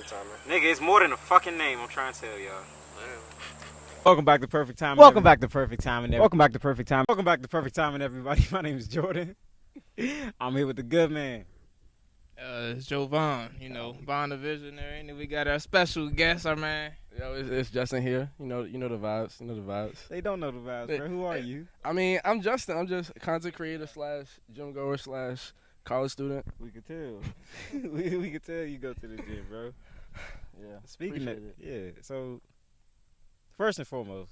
perfect timing. Nigga, it's more than a fucking name. I'm trying to tell y'all. Welcome back to Perfect Timing. Welcome back to Perfect Timing. Welcome back to Perfect Time. Welcome back to Perfect Timing, everybody. My name is Jordan. I'm here with the good man. It's Joe Vaughn, Vaughn the Visionary, and then we got our special guest, our man. Yo, it's Justin here. You know the vibes. They don't know the vibes, bro. Who are you? I mean, I'm Justin. I'm just a content creator / gym goer / college student. We could tell. we could tell you go to the gym, bro. Yeah. Speaking of so first and foremost,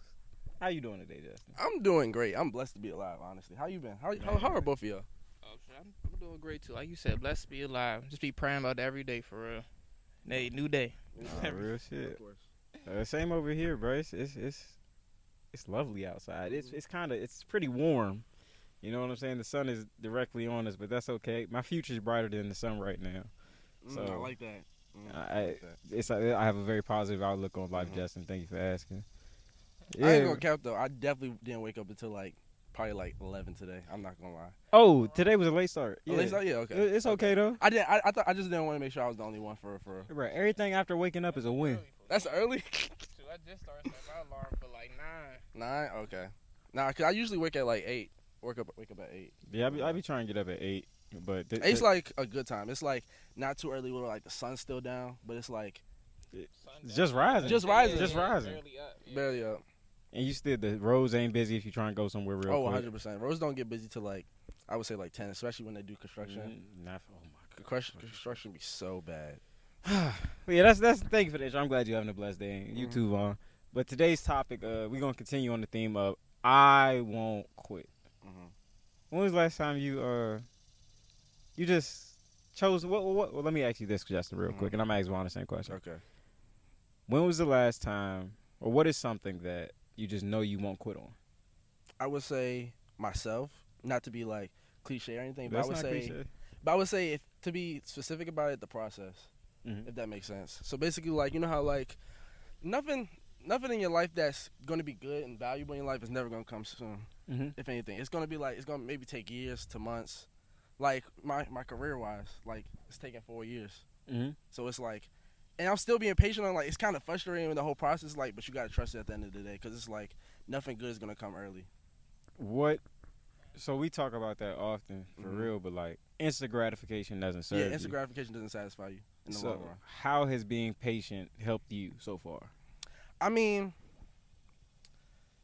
how you doing today, Justin? I'm doing great. I'm blessed to be alive, honestly. How you been? How are both of y'all? Oh, shit, I'm doing great too. Like you said, blessed to be alive. Just be praying about that every day for real. New day. Real shit. Of course. Same over here, bro. It's lovely outside. It's pretty warm. You know what I'm saying? The sun is directly on us, but that's okay. My future's brighter than the sun right now. So I like that. I have a very positive outlook on life, Justin. Thank you for asking. Yeah. I ain't gonna cap though. I definitely didn't wake up until probably 11 today. I'm not gonna lie. Oh, today was a late start. Yeah. A late start? Yeah, okay. It's okay though. I just didn't want to make sure I was the only one for. Right. Everything after waking up is a win. That's early. Dude, I just started setting my alarm for 9. 9? Okay. Nah, cause I usually wake at 8. Wake up at 8. Yeah, I be trying to get up at 8, but 8's like a good time. It's like not too early when the sun's still down, but it's like it's just rising. Just rising. Barely up. And you still the roads ain't busy if you try and go somewhere real quick. 100%. Roads don't get busy till I would say 10, especially when they do construction. Oh my God. Construction be so bad. But yeah, that's thank you for that. I'm glad you're having a blessed day. And you too, Vaughn. But today's topic, we're gonna continue on the theme of I won't quit. When was the last time you just chose what? Well, let me ask you this, Justin, real quick, and I'm gonna ask Vaughn the same question. Okay. When was the last time, or what is something that you just know you won't quit on? I would say myself, not to be cliche or anything, That's but I would say if to be specific about it, the process. If that makes sense. So basically, you know how nothing in your life that's gonna be good and valuable in your life is never gonna come soon. If anything, it's gonna be it's gonna maybe take years to months. My career wise, it's taking 4 years. So it's and I'm still being patient on it's kind of frustrating with the whole process. But you gotta trust it at the end of the day because it's nothing good is gonna come early. So we talk about that often for real, but instant gratification doesn't serve you. Yeah, instant gratification doesn't satisfy you in the long run. How has being patient helped you so far? I mean,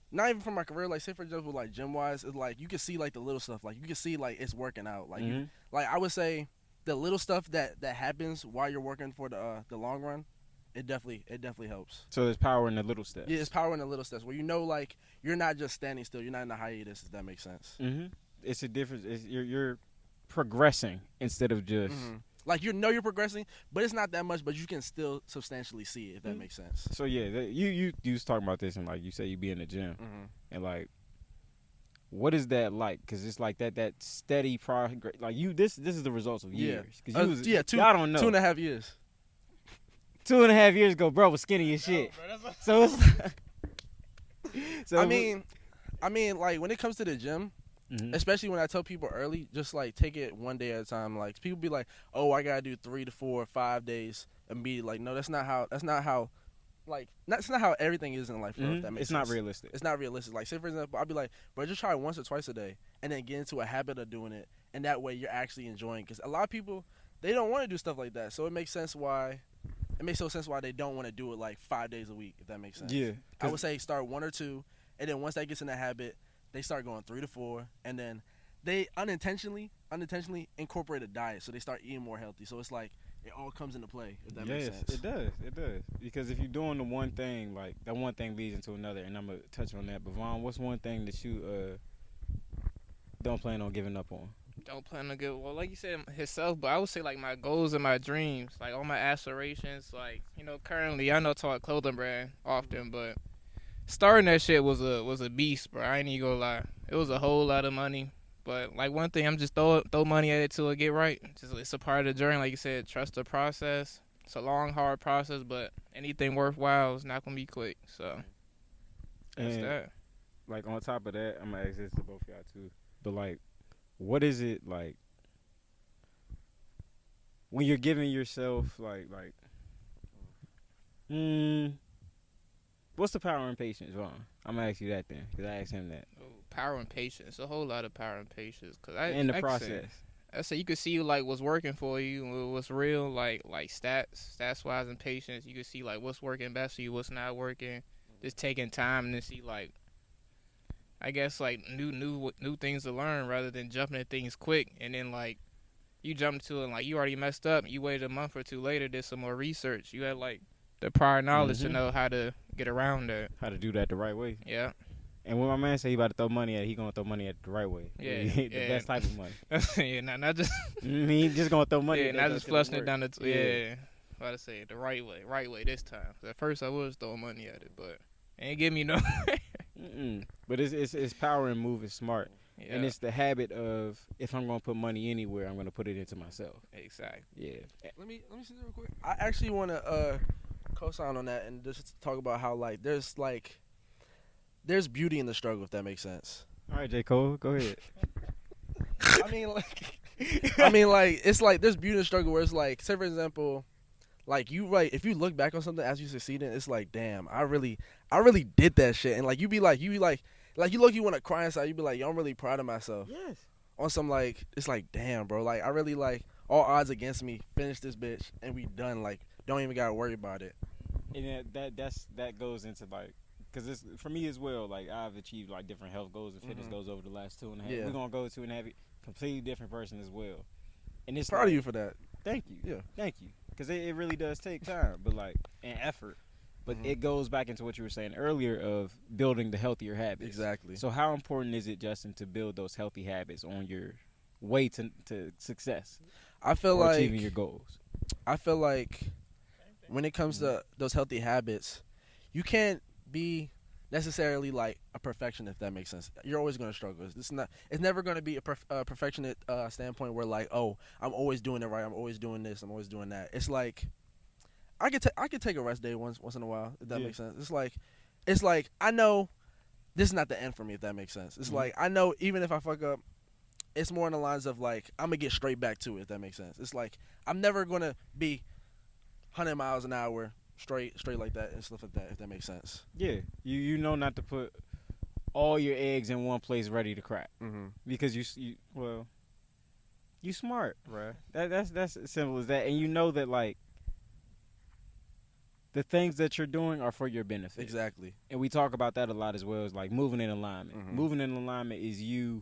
not even from my career. Say for example, gym wise, it's you can see the little stuff. You can see it's working out. I would say the little stuff that happens while you're working for the long run, it definitely helps. So there's power in the little steps. Yeah, it's power in the little steps where you're not just standing still. You're not in a hiatus. If that makes sense. It's a difference. You're progressing instead of just you're progressing, but it's not that much. But you can still substantially see it. If that makes sense. So yeah, you was talking about this and you say you be in the gym and what is that like? Because it's that steady progress. This is the results of years. I don't know. 2.5 years. 2.5 years ago, bro was skinny as shit. So it's I mean, when it comes to the gym, especially when I tell people early, just take it one day at a time. People be oh, I gotta do 3 to 4 or 5 days immediately. No, that's not how everything is in life. If that makes it's sense. not realistic. It's not realistic. Say for example, I'll be bro, just try once or twice a day, and then get into a habit of doing it, and that way you're actually enjoying. Because a lot of people, they don't want to do stuff like that. So it makes sense why. It makes no sense why they don't want to do it 5 days a week. If that makes sense. Yeah. I would say start 1 or 2, and then once that gets in the habit, they start going 3 to 4, and then they unintentionally incorporate a diet, so they start eating more healthy. So it's it all comes into play. If that makes sense. It does. Because if you're doing the one thing, that one thing leads into another, and I'm gonna touch on that. But Vaughn, what's one thing that you don't plan on giving up on? Don't plan to get like you said himself, but I would say my goals and my dreams, all my aspirations. Currently I know I talk clothing brand often, but starting that shit was a beast, bro. I ain't even gonna lie. It was a whole lot of money. But one thing, I'm just throw money at it till it get right. It's a part of the journey, like you said. Trust the process. It's a long, hard process, but anything worthwhile is not gonna be quick. So that's that. On top of that, I'm gonna ask this to both of y'all too. But what is it when you're giving yourself What's the power and patience, Vaughn? I'm gonna ask you that then, because I asked him that. Oh, power and patience. A whole lot of power and patience. Cause In the process. I say you could see like what's working for you, what's real, like stats wise and patience. You could see like what's working best for you, what's not working. Just taking time and then see like, I guess like new things to learn rather than jumping at things quick and then like you jump to it and like you already messed up. You waited a month or two later, did some more research. You had like the prior knowledge to know how to get around that. How to do that the right way. Yeah. And when my man say he about to throw money at it, he gonna throw money at it the right way. Yeah. The best type of money. Yeah, not just. He just gonna throw money. Yeah, at not that just that's flushing gonna it work. down the. Yeah. About to say it the right way this time. At first I was throwing money at it, but it ain't give me no. But it's power and move is smart. Yeah. And it's the habit of, if I'm gonna put money anywhere, I'm gonna put it into myself. Exactly. Yeah. Let me see that real quick. I actually want to co-sign on that and just talk about how like there's beauty in the struggle, if that makes sense. All right, J. Cole, go ahead. I mean like it's like there's beauty in the struggle where it's like, say for example, like if you look back on something as you succeed in, it's like, damn, I really did that shit, and like you look, you want to cry inside. You be like, yo, I'm really proud of myself. Yes. On some like, it's like, damn, bro, like I really like all odds against me, finish this bitch, and we done. Like, don't even gotta worry about it. And that goes into like, because it's for me as well. Like I've achieved like different health goals and fitness goals over the last 2.5. Yeah. We're gonna go to and have a completely different person as well. And it's Proud like, of you for that. Thank you. Yeah. Thank you. Because it really does take time, but like, and effort. But it goes back into what you were saying earlier of building the healthier habits. Exactly. So how important is it, Justin, to build those healthy habits on your way to success? I feel or like achieving your goals. I feel like when it comes to those healthy habits, you can't be necessarily like a perfectionist, if that makes sense. You're always going to struggle. It's never going to be a perfectionist standpoint where like, oh, I'm always doing it right. I'm always doing this. I'm always doing that. It's like I could take a rest day once in a while, if that makes sense. It's like I know this is not the end for me, if that makes sense. It's like I know even if I fuck up, it's more in the lines of like I'm gonna get straight back to it, if that makes sense. It's like I'm never gonna be 100 miles an hour straight like that and stuff like that, if that makes sense. Yeah, you know not to put all your eggs in one place ready to crack, because you smart, bruh. That's as simple as that, and you know that like the things that you're doing are for your benefit. Exactly. And we talk about that a lot as well. It's like moving in alignment. Moving in alignment is you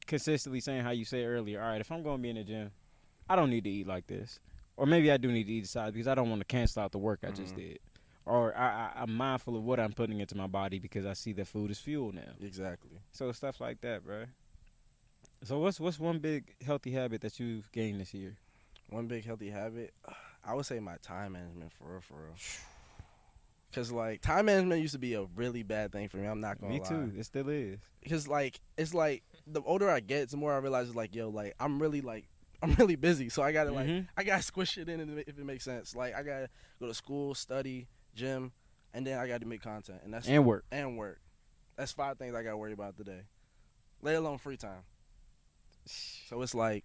consistently saying how you said earlier, all right, if I'm going to be in the gym, I don't need to eat like this. Or maybe I do need to eat aside because I don't want to cancel out the work I just did. Or I'm mindful of what I'm putting into my body because I see that food is fuel now. Exactly. So stuff like that, bro. So what's one big healthy habit that you've gained this year? One big healthy habit, I would say my time management, for real. Because, like, time management used to be a really bad thing for me. I'm not going to lie. Me too. It still is. Because, like, it's like the older I get, the more I realize, like, yo, like, I'm really busy. So I got to, I got to squish it in if it makes sense. Like, I got to go to school, study, gym, and then I got to make content. And work. That's 5 things I got to worry about today, let alone free time. So it's like,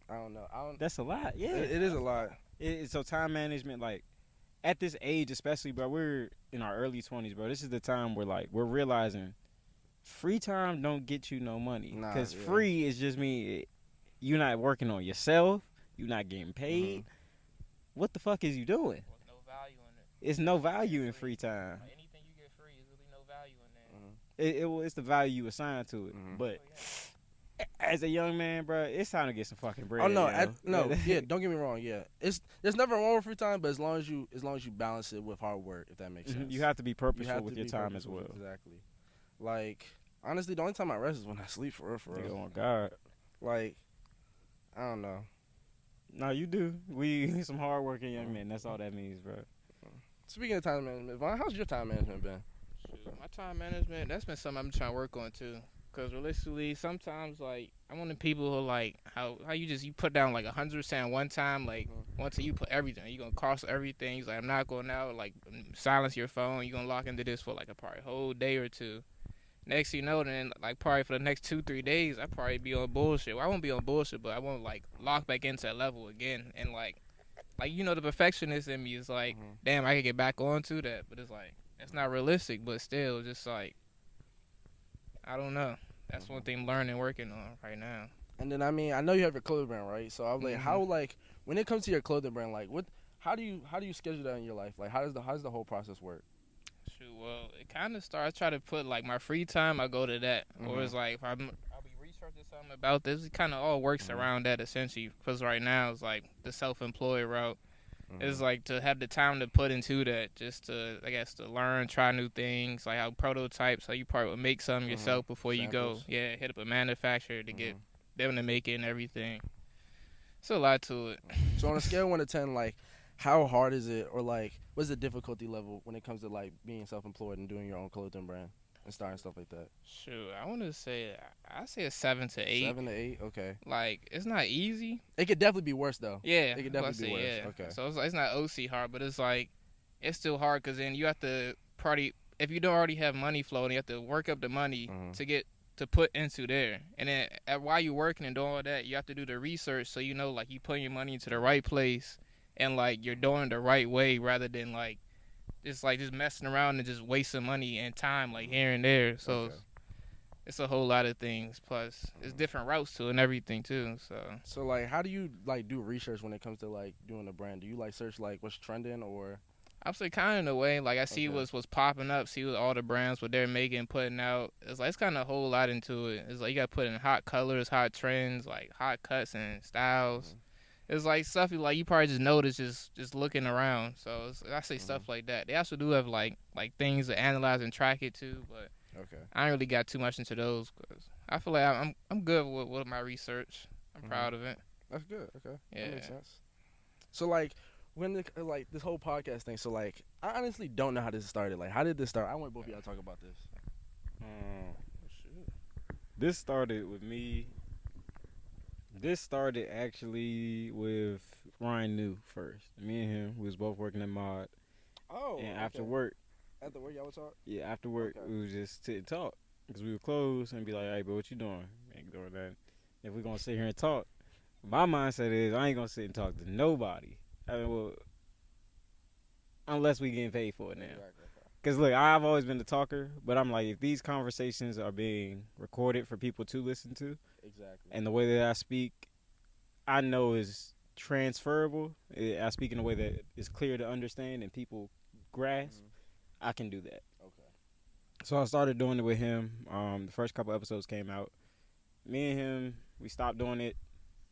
I don't know. That's a lot. Yeah. It is a lot. So time management, like, at this age especially, bro, we're in our early 20s, bro. This is the time where, like, we're realizing free time don't get you no money. Because free is just me. You're not working on yourself. You're not getting paid. What the fuck is you doing? There's no value in it. It's no value in free time. Like anything you get free is really no value in that. It's the value you assign to it. But as a young man, bro, it's time to get some fucking bread. Oh no, yeah. Don't get me wrong. Yeah, there's nothing wrong with free time, but as long as you balance it with hard work, if that makes sense. You have to be purposeful with your time as well. Exactly. Like honestly, the only time I rest is when I sleep. For real. Oh God. Like I don't know. No, you do. We some hardworking young men. That's all that means, bro. Speaking of time management, Vaughn, how's your time management been? Shoot, my time management, that's been something I'm trying to work on too. Cause realistically, sometimes like I'm one of the people who like how you put down like 100% one time, like once you put everything, you gonna cross everything. He's like, I'm not going out, like silence your phone. You gonna lock into this for like a probably whole day or two. Next you know, then like probably for the next 2-3 days, I probably be on bullshit. Well, I won't be on bullshit, but I won't like lock back into that level again. And like like the perfectionist in me is like, damn, I could get back onto that, but it's like it's not realistic. But still, just like I don't know. That's one thing learning, working on right now. And then I mean, I know you have your clothing brand, right? So I was like, how like when it comes to your clothing brand, like how do you schedule that in your life? Like how does the whole process work? Shoot, well, it kind of starts. I try to put like my free time. I go to that, or it's like if I'll be researching something about this. It kind of all works around that essentially. Because right now it's like the self-employed route. It's like to have the time to put into that, just to I guess to learn, try new things, like how prototypes, how you probably make something yourself before you go. Yeah, hit up a manufacturer to get them to make it and everything. It's a lot to it. So on a scale of 1 to 10, like how hard is it, or like what's the difficulty level when it comes to like being self-employed and doing your own clothing brand and starting stuff like that? Shoot, I want to say I say a 7 to 8. 7 to 8, okay. Like it's not easy. It could definitely be worse though. Yeah, it could definitely be worse. Yeah. Okay. So it's not OC hard, but it's like it's still hard because then you have to probably if you don't already have money flowing, you have to work up the money to get to put into there, and then while you're working and doing all that, you have to do the research so you know like you putting your money into the right place and like you're doing it the right way rather than like just messing around and just wasting money and time like here and there. So it's a whole lot of things. Plus, it's different routes to it and everything too. So like, how do you like do research when it comes to like doing a brand? Do you like search like what's trending, or? I'm saying kind of in a way, like I see what's popping up, see what all the brands what they're making, putting out. It's like it's kind of a whole lot into it. It's like you got to put in hot colors, hot trends, like hot cuts and styles. It's like stuff you probably just notice just looking around. So I say stuff like that. They also do have like things to analyze and track it too, but I ain't really got too much into those because I feel like I'm good with my research. I'm proud of it. That's good. Okay, yeah, that makes sense. So like when like this whole podcast thing, so like I honestly don't know how this started. Like how did this start? I want both of y'all to talk about this. This started with me. This started actually with Ryan New first. Me and him, we was both working at Mod. Oh. And after work. After work, y'all would talk? Yeah, after work, we would just sit and talk. Because we would close and be like, hey, bro, what you doing? Ain't doing that. If we're going to sit here and talk, my mindset is I ain't going to sit and talk to nobody. I mean, well, unless we getting paid for it now. Because, look, I've always been the talker, but I'm like, if these conversations are being recorded for people to listen to, and the way that I speak, I know is transferable. I speak in a way that is clear to understand and people grasp. I can do that. Okay. So I started doing it with him. The first couple episodes came out. Me and him, we stopped doing it.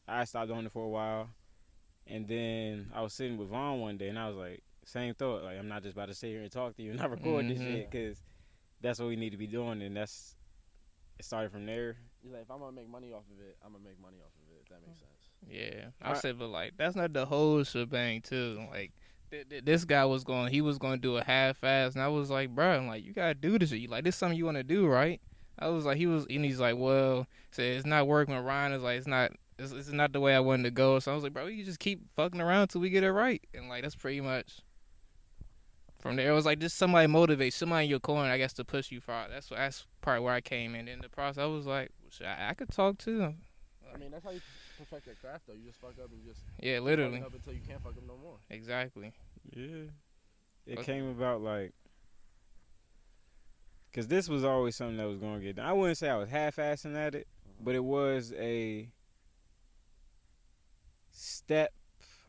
I stopped doing it for a while. And then I was sitting with Vaughn one day, and I was like, same thought. Like, I'm not just about to sit here and talk to you and not record this shit, because that's what we need to be doing. And it started from there. You're like, if I'm going to make money off of it, I'm going to make money off of it, if that makes sense. Yeah. I said, but, like, that's not the whole shebang, too. Like, this guy was going to do a half-ass, and I was like, bro, like, you got to do this. Like, this is something you want to do, right? I was like, and he's like, well, it's not working with Ryan. It's like, it's not the way I wanted to go. So I was like, bro, you just keep fucking around till we get it right. And, like, that's pretty much from there. It was like just somebody motivate, somebody in your corner, I guess, to push you far. That's part where I came in. In the process, I was like, I could talk too. I mean, that's how you perfect your craft, though. You just fuck up and just literally fuck up until you can't fuck up no more. Exactly. Yeah. It came about like, because this was always something that was going to get done. I wouldn't say I was half-assing at it, but it was a step.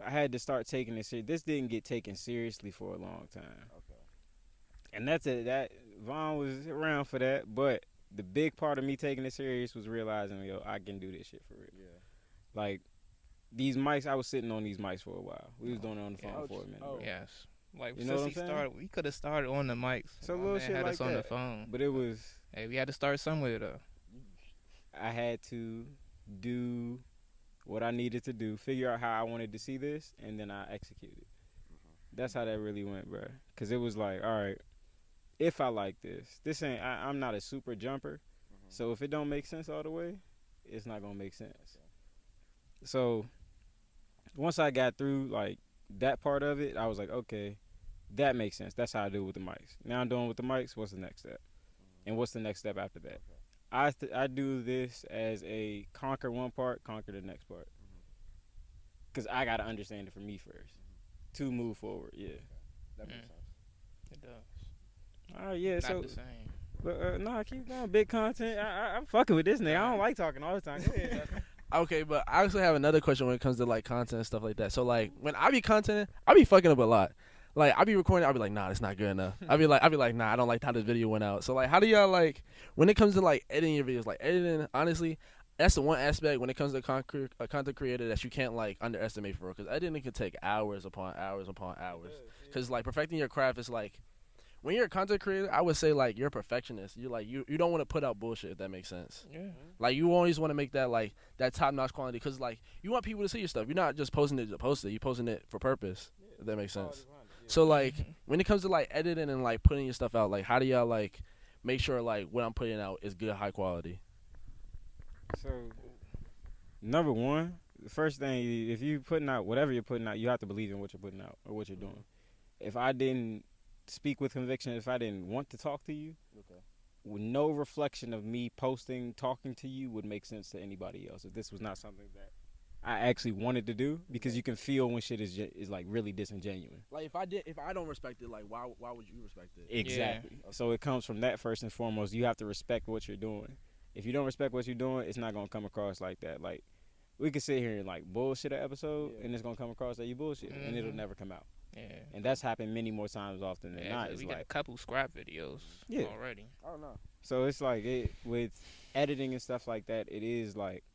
I had to start taking it serious. This didn't get taken seriously for a long time. Okay. And that's it. That Vaughn was around for that, but the big part of me taking it serious was realizing, yo, I can do this shit for real. Yeah. Like, these mics, I was sitting on these mics for a while. We was doing it on the phone for a minute. Bro. Yes. Like, you know what I'm saying? We could have started on the mics. So little shit had like us that. On the phone. But it was... Hey, we had to start somewhere, though. I had to do what I needed to do, figure out how I wanted to see this, and then I executed. That's how that really went, bro. Because it was like, all right, if I like this ain't, I'm not a super jumper, so if it don't make sense all the way, it's not going to make sense. So once I got through, like, that part of it, I was like, okay, that makes sense. That's how I do it with the mics. Now I'm doing with the mics, what's the next step? And what's the next step after that? I do this as a conquer one part, conquer the next part. Because I got to understand it for me first. to move forward. Yeah. That makes sense. It does. All right, yeah. Not So, the same. but nah, keep going. Big content. I'm fucking with this nigga. I don't like talking all the time. Go ahead. Okay, but I also have another question when it comes to like content and stuff like that. So like when I be content, I be fucking up a lot. Like I be recording, I be like, nah, it's not good enough. I be like, nah, I don't like how this video went out. So like, how do y'all like when it comes to like editing your videos? Like editing, honestly, that's the one aspect when it comes to a content creator that you can't like underestimate for, because editing can take hours upon hours upon hours. Because like perfecting your craft is like, when you're a content creator, I would say like you're a perfectionist. You're like you don't want to put out bullshit, if that makes sense. Yeah. Like you always want to make that like that top notch quality, because like you want people to see your stuff. You're not just posting it to post it. You're posting it for purpose. If that makes sense. So like when it comes to like editing and like putting your stuff out, like how do y'all like make sure like what I'm putting out is good, high quality? So, number one, the first thing, if you putting out whatever you're putting out, you have to believe in what you're putting out or what you're doing. If I didn't speak with conviction, if I didn't want to talk to you, with no reflection of me posting, talking to you would make sense to anybody else. If this was not something that I actually wanted to do, because you can feel when shit is like really disingenuous. Like if I don't respect it, like why would you respect it? Exactly. Yeah. So it comes from that first and foremost. You have to respect what you're doing. If you don't respect what you're doing, it's not gonna come across like that. Like we could sit here and like bullshit an episode, and it's gonna come across that you bullshit, and it'll never come out. Yeah. And that's happened many more times often than not. It's we like got a couple scrap videos already. I don't know. So it's like with editing and stuff like that, it is like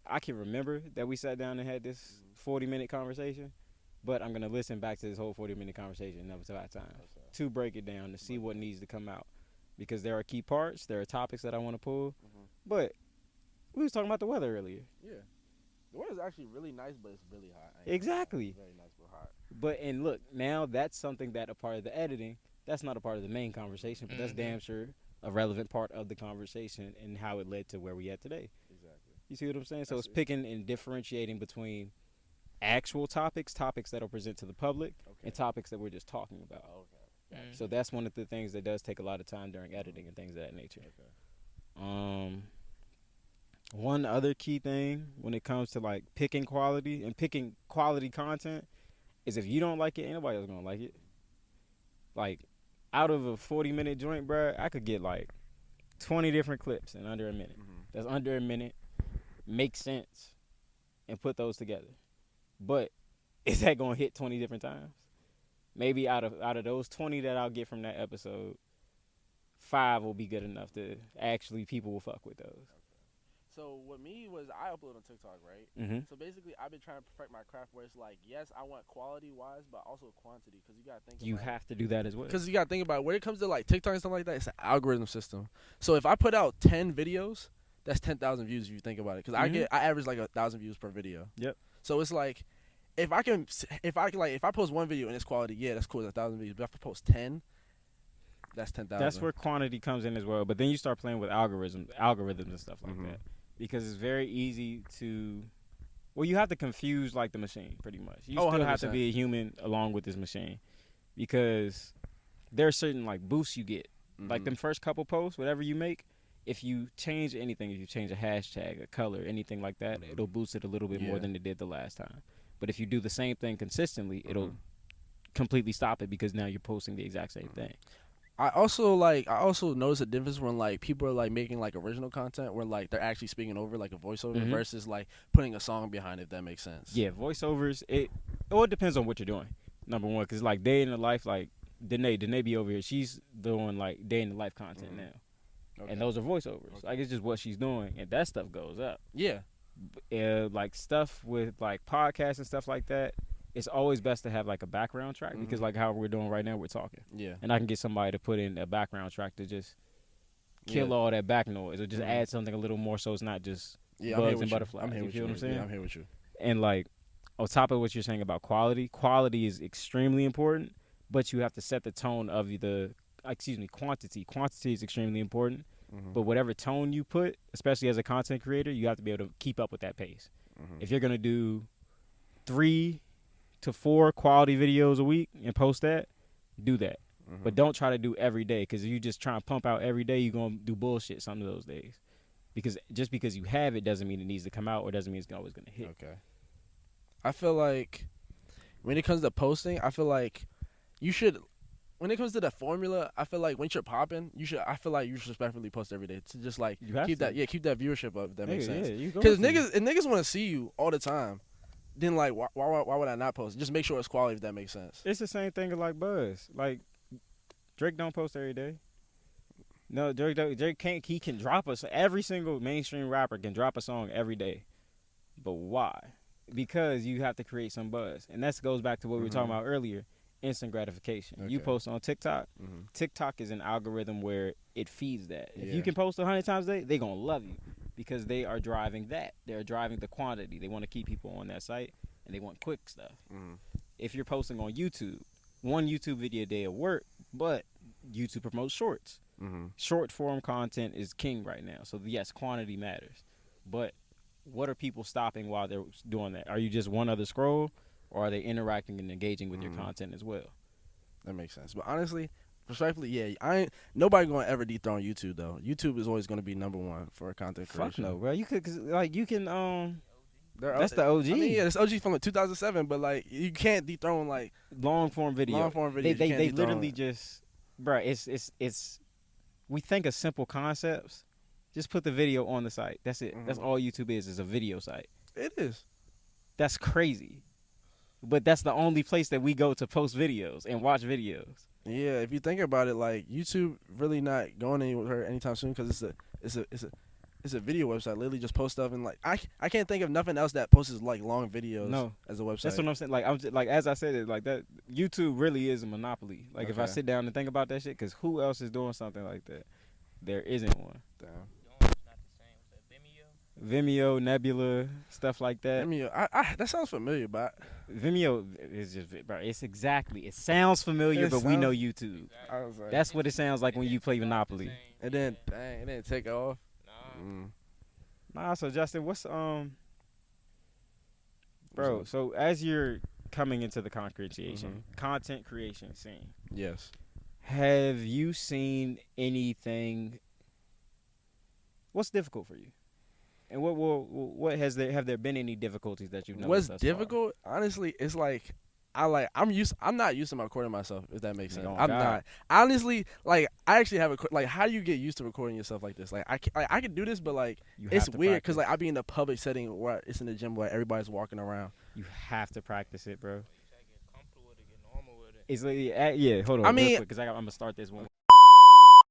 I can remember that we sat down and had this 40-minute conversation, but I'm gonna listen back to this whole 40-minute conversation another 5 times to break it down to see what needs to come out, because there are key parts, there are topics that I want to pull, but we was talking about the weather earlier. Yeah, the weather's actually really nice, but it's really hot. Exactly. Very nice but hot. But and look, now that's something that a part of the editing, that's not a part of the main conversation, but that's damn sure a relevant part of the conversation and how it led to where we at today. Exactly. You see what I'm saying? So it's picking and differentiating between actual topics that'll present to the public, and topics that we're just talking about. So that's one of the things that does take a lot of time during editing and things of that nature. One other key thing when it comes to like picking quality content is if you don't like it, ain't nobody else gonna like it. Like out of a 40-minute joint, bruh, I could get like 20 different clips in under a minute. That's under a minute, make sense, and put those together. But is that gonna hit 20 different times? Maybe out of those 20 that I'll get from that episode, 5 will be good enough to actually people will fuck with those. So what me was, I upload on TikTok, right? So basically, I've been trying to perfect my craft where it's like, yes, I want quality wise, but also quantity, because you gotta think. You have to do that as well. Because you gotta think about it. When it comes to like TikTok and stuff like that, it's an algorithm system. So if I put out 10 videos, that's 10,000 views if you think about it. Because I average like 1,000 views per video. Yep. So it's like, if I post one video and it's quality, yeah, that's cool, that's 1,000 views. But if I post 10, that's 10,000. That's where quantity comes in as well. But then you start playing with algorithms and stuff like that. Because it's very easy to, well, you have to confuse like the machine pretty much. You still 100%. have to be a human along with this machine, because there are certain like boosts you get. Like them first couple posts, whatever you make, if you change anything, if you change a hashtag, a color, anything like that, it'll boost it a little bit more than it did the last time. But if you do the same thing consistently, it'll completely stop it, because now you're posting the exact same thing. I also notice a difference when like people are like making like original content where like they're actually speaking over like a voiceover versus like putting a song behind it, if that makes sense. Yeah, voiceovers, it depends on what you're doing. Number one, because like day in the life, like Danae be over here, she's doing like day in the life content now. And those are voiceovers. Like it's just what she's doing, and that stuff goes up. Yeah. Like stuff with like podcasts and stuff like that, it's always best to have like a background track, because like how we're doing right now, we're talking. Yeah. And I can get somebody to put in a background track to just kill all that back noise, or just add something a little more so it's not just bugs and butterflies. I'm here you with feel what I'm saying? Yeah, I'm here with you. And like on top of what you're saying about quality is extremely important, but you have to set the tone of quantity. Quantity is extremely important, but whatever tone you put, especially as a content creator, you have to be able to keep up with that pace. If you're going to do 3 to 4 quality videos a week and post that, do that. But don't try to do every day, because if you just try and pump out every day, you're going to do bullshit some of those days. Because just because you have it doesn't mean it needs to come out, or doesn't mean it's always going to hit. Okay. I feel like when it comes to posting, I feel like you should. When it comes to the formula, I feel like when you're popping, I feel like you should respectfully post every day to just like keep that viewership up. If that makes sense. Because niggas want to see you all the time. Then like why would I not post? Just make sure it's quality. If that makes sense. It's the same thing as like Buzz. Like Drake don't post every day. No, Drake can't. He can drop us. Every single mainstream rapper can drop a song every day. But why? Because you have to create some buzz, and that goes back to what we were talking about earlier. Instant gratification. Okay. You post on TikTok. TikTok is an algorithm where it feeds that. If you can post 100 times a day, they're going to love you because they are driving that. They're driving the quantity. They want to keep people on that site, and they want quick stuff. If you're posting on YouTube, one YouTube video a day will work, but YouTube promotes shorts. Short form content is king right now. So, yes, quantity matters. But what are people stopping while they're doing that? Are you just one other scroll? Or are they interacting and engaging with your content as well? That makes sense. But honestly, respectfully, yeah, nobody gonna ever dethrone YouTube though. YouTube is always gonna be number one for content creation. Fuck no, bro. You could that's the OG. I mean, yeah, it's OG from like 2007, but like you can't dethrone like long form video. Long form video. They literally just, bro. It's we think of simple concepts. Just put the video on the site. That's it. That's all YouTube is a video site. It is. That's crazy. But that's the only place that we go to post videos and watch videos. Yeah, if you think about it, like YouTube really not going anywhere anytime soon because it's a video website. Literally just post stuff and like I can't think of nothing else that posts like long videos as a website. That's what I'm saying. Like I'm just, like as I said it like that. YouTube really is a monopoly. Like if I sit down and think about that shit, because who else is doing something like that? There isn't one. Damn. Vimeo, Nebula, stuff like that. Vimeo, that sounds familiar, but Vimeo is just, bro. It's exactly. It sounds familiar, but we know YouTube. Like, that's what it sounds like when you play Monopoly. And then, dang, it didn't take off. Nah. So Justin, what's bro? So as you're coming into the content creation scene, yes, have you seen anything? What's difficult for you? And have there been any difficulties that you've noticed? What's difficult? Honestly, it's like I'm not used to recording myself, if that makes sense. I'm not. Honestly, like I actually have like how do you get used to recording yourself like this? Like I can do this, but like it's weird because like I be in a public setting where it's in the gym where everybody's walking around. You have to practice it, bro. It's like, yeah, hold on. I mean, because I'm gonna start this one.